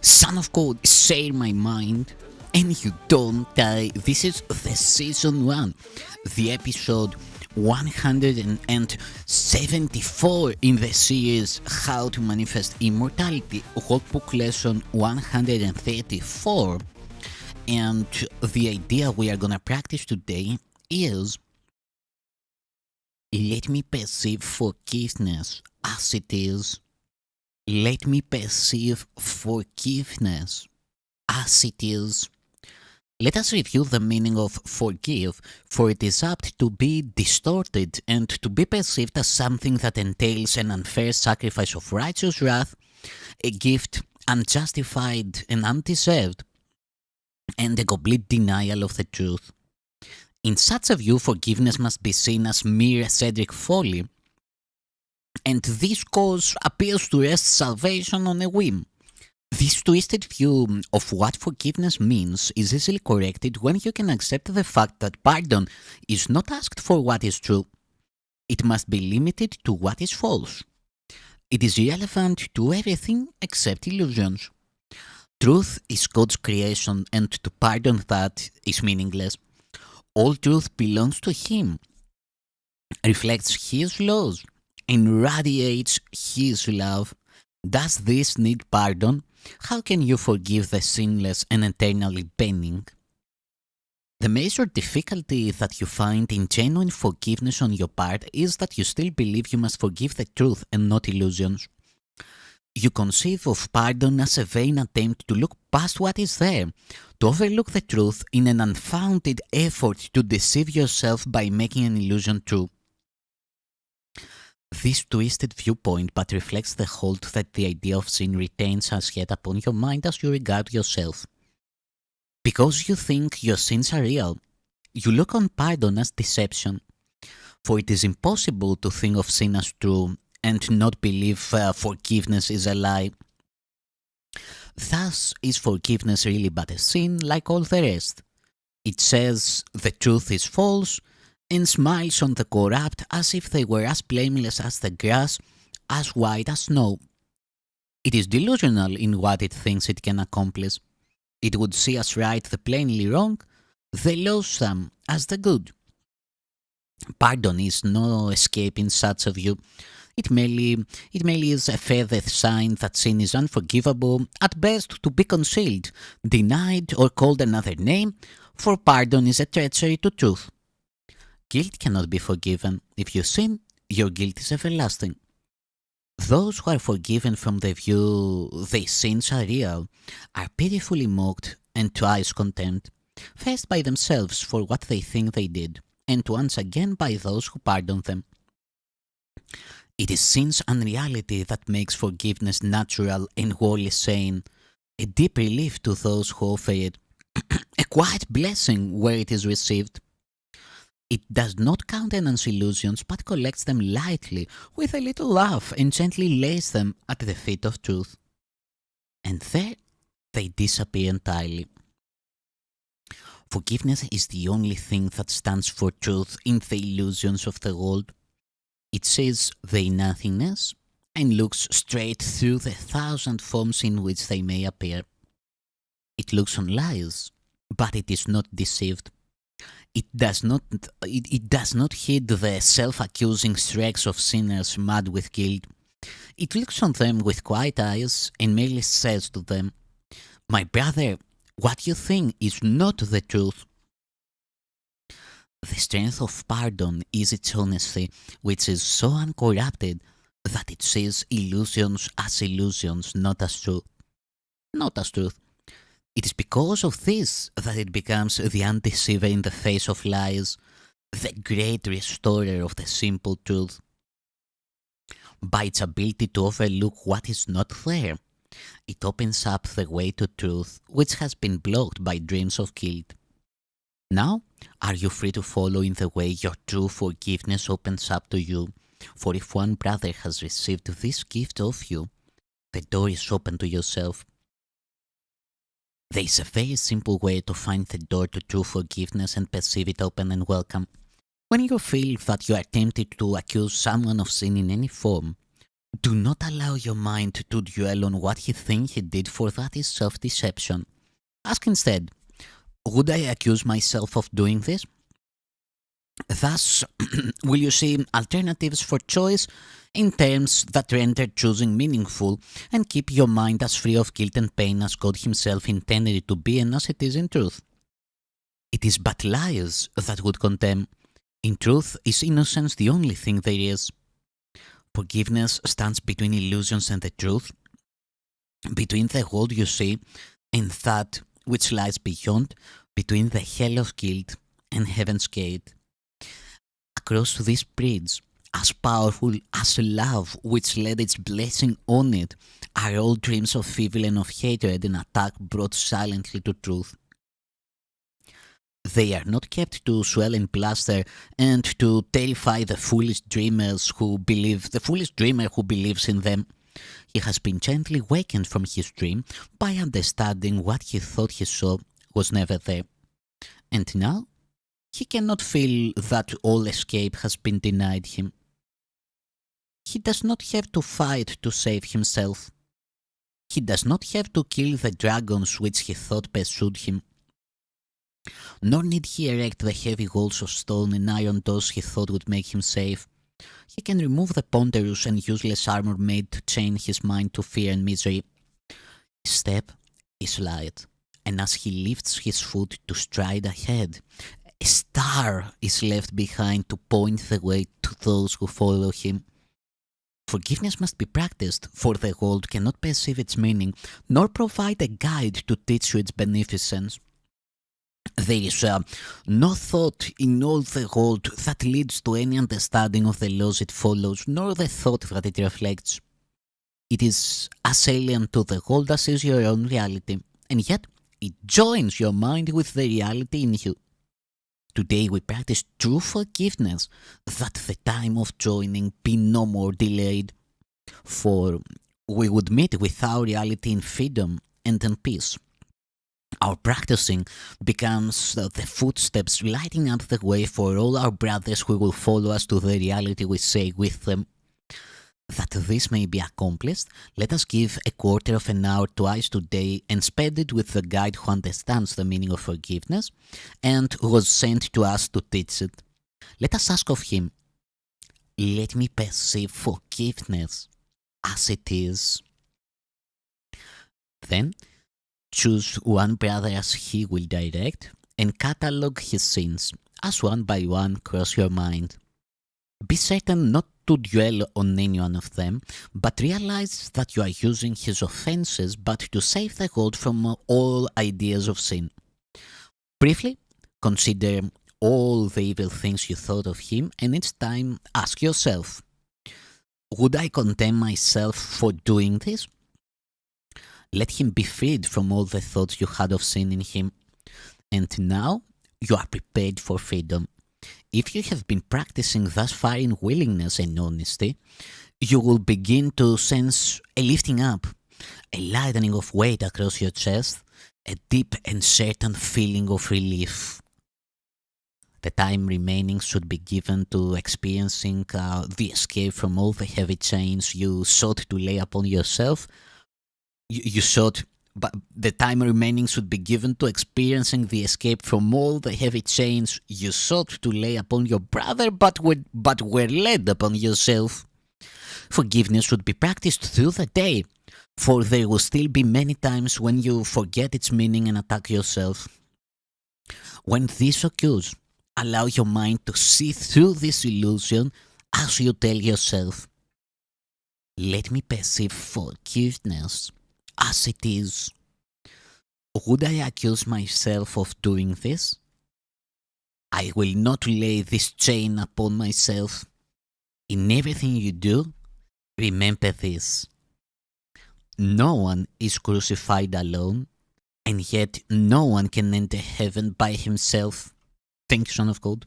Son of God, share my mind. And you don't die. This is the season 1, the episode 174 in the series How to Manifest Immortality, Workbook Lesson 134. And the idea we are gonna practice today is let me perceive forgiveness as it is. Let me perceive forgiveness as it is. Let us review the meaning of forgive, for it is apt to be distorted and to be perceived as something that entails an unfair sacrifice of righteous wrath, a gift unjustified and undeserved, and a complete denial of the truth. In such a view, forgiveness must be seen as mere ascetic folly, and this cause appears to wrest salvation on a whim. This twisted view of what forgiveness means is easily corrected when you can accept the fact that pardon is not asked for what is true. It must be limited to what is false. It is irrelevant to everything except illusions. Truth is God's creation, and to pardon that is meaningless. All truth belongs to Him, reflects His laws, and radiates His love. Does this need pardon? How can you forgive the sinless and eternally penning? The major difficulty that you find in genuine forgiveness on your part is that you still believe you must forgive the truth and not illusions. You conceive of pardon as a vain attempt to look past what is there, to overlook the truth in an unfounded effort to deceive yourself by making an illusion true. This twisted viewpoint but reflects the hold that the idea of sin retains as yet upon your mind as you regard yourself. Because you think your sins are real, you look on pardon as deception, for it is impossible to think of sin as true and not believe forgiveness is a lie. Thus, is forgiveness really but a sin like all the rest? It says the truth is false and smiles on the corrupt as if they were as blameless as the grass, as white as snow. It is delusional in what it thinks it can accomplish. It would see as right the plainly wrong, the loathsome as the good. Pardon is no escape in such a view. It merely is a further sign that sin is unforgivable, at best to be concealed, denied, or called another name, for pardon is a treachery to truth. Guilt cannot be forgiven. If you sin, your guilt is everlasting. Those who are forgiven from the view their sins are real are pitifully mocked and twice condemned, first by themselves for what they think they did, and once again by those who pardon them. It is sin's unreality that makes forgiveness natural and wholly sane, a deep relief to those who offer it, a quiet blessing where it is received. It does not countenance illusions but collects them lightly with a little laugh and gently lays them at the feet of truth. And there they disappear entirely. Forgiveness is the only thing that stands for truth in the illusions of the world. It sees their nothingness and looks straight through the thousand forms in which they may appear. It looks on lies, but it is not deceived. It does not heed the self-accusing shrieks of sinners mad with guilt. It looks on them with quiet eyes and merely says to them, "My brother, what you think is not the truth." The strength of pardon is its honesty, which is so uncorrupted that it sees illusions as illusions, not as truth. Not as truth. It is because of this that it becomes the undeceiver in the face of lies, the great restorer of the simple truth. By its ability to overlook what is not there, it opens up the way to truth which has been blocked by dreams of guilt. Now, are you free to follow in the way your true forgiveness opens up to you? For if one brother has received this gift of you, the door is open to yourself. There is a very simple way to find the door to true forgiveness and perceive it open and welcome. When you feel that you are tempted to accuse someone of sin in any form, Do not allow your mind to dwell on what you think he did, for that is self-deception. Ask instead, would I accuse myself of doing this? Thus, will you see alternatives for choice in terms that render choosing meaningful and keep your mind as free of guilt and pain as God Himself intended it to be and as it is in truth? It is but liars that would condemn. In truth, is innocence the only thing there is? Forgiveness stands between illusions and the truth, between the world you see and that which lies beyond, between the hell of guilt and heaven's gate. Across this bridge, as powerful as love which laid its blessing on it, are all dreams of evil and of hatred and attack brought silently to truth. They are not kept to swell and plaster and to terrify the foolish dreamer who believes in them. He has been gently wakened from his dream by understanding what he thought he saw was never there. And now he cannot feel that all escape has been denied him. He does not have to fight to save himself. He does not have to kill the dragons which he thought pursued him. Nor need he erect the heavy walls of stone and iron doors he thought would make him safe. He can remove the ponderous and useless armor made to chain his mind to fear and misery. His step is light, and as he lifts his foot to stride ahead, a star is left behind to point the way to those who follow him. Forgiveness must be practiced, for the world cannot perceive its meaning, nor provide a guide to teach you its beneficence. There is no thought in all the world that leads to any understanding of the laws it follows, nor the thought that it reflects. It is as alien to the world as is your own reality, and yet it joins your mind with the reality in you. Today we practice true forgiveness, that the time of joining be no more delayed, for we would meet with our reality in freedom and in peace. Our practicing becomes the footsteps lighting up the way for all our brothers who will follow us to the reality we say with them. That this may be accomplished, let us give a quarter of an hour twice today and spend it with the guide who understands the meaning of forgiveness and was sent to us to teach it. Let us ask of him, let me perceive forgiveness as it is. Then, choose one brother as he will direct, and catalogue his sins, as one by one cross your mind. Be certain not to dwell on any one of them, but realize that you are using his offenses but to save the world from all ideas of sin. Briefly, consider all the evil things you thought of him, and each time ask yourself, would I condemn myself for doing this? Let him be freed from all the thoughts you had of sin in him. And now you are prepared for freedom. If you have been practicing thus far in willingness and honesty, you will begin to sense a lifting up, a lightening of weight across your chest, a deep and certain feeling of relief. The time remaining should be given to experiencing the escape from all the heavy chains you sought to lay upon yourself. But the time remaining should be given to experiencing the escape from all the heavy chains you sought to lay upon your brother, but were laid upon yourself. Forgiveness should be practiced through the day, for there will still be many times when you forget its meaning and attack yourself. When this occurs, allow your mind to see through this illusion as you tell yourself, let me perceive forgiveness as it is. Would I accuse myself of doing this? I will not lay this chain upon myself. In everything you do, remember this. No one is crucified alone, and yet no one can enter heaven by himself. Thank you, Son of God.